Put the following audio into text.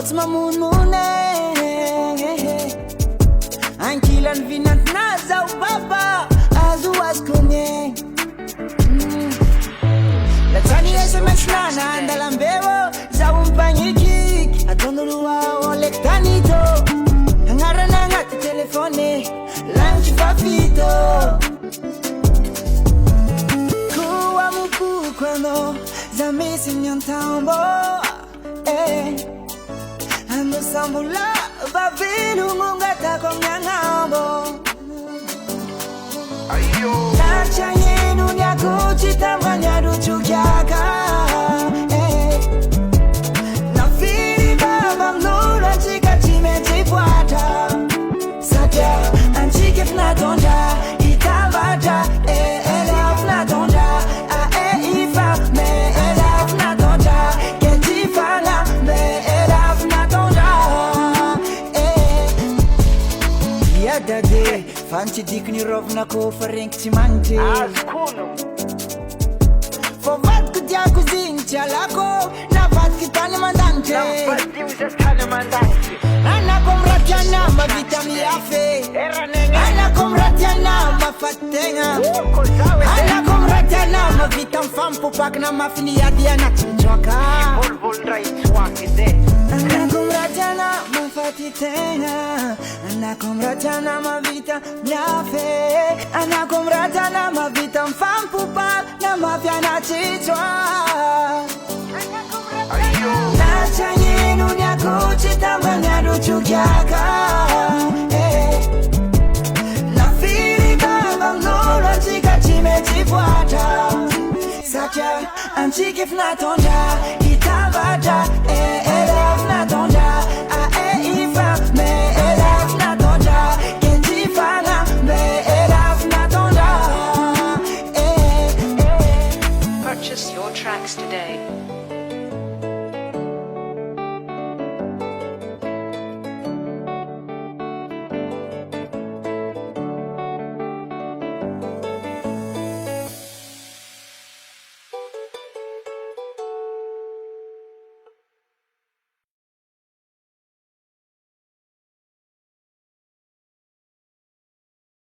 What's my moon moon? Ankila vinat naza baba azu askunye. Latani SMS nana ndalambewo za umpanyiki atondoluwa olektanito. Ngarana ngati telefone lanchi fafito. Kuwa muku kwano za misi nyantambo. Ando sambula bavilu mungata komyangambo. Nacha yenu nyako chitamanya ruchukyaka. Nafiri baba mnura chika chime chipwata. Satya anchike Nataondra itavata. Elaf Nataondra ifa me elaf Nataondra ketifana me elaf Nataondra. Yada de fanti dikni rovna ko farenk timante. For vad kudia kuzincha lako na vad kitani mandante. Ana komratiana mavitami afe. Ana komratiana mafatenga. Ana komratiana mavitam fampu pakna mafini adiana chimchwaka. Ana komratiana mafatitenga. Ana komratiana mavita miafe. Ana komratiana mavitam fampu pakna mafiana chichwa. Nacha yenu nyako chitamanya ruchukyaka. Nafiri baba mnora chika chime chipwata. Satya anchike Nataondra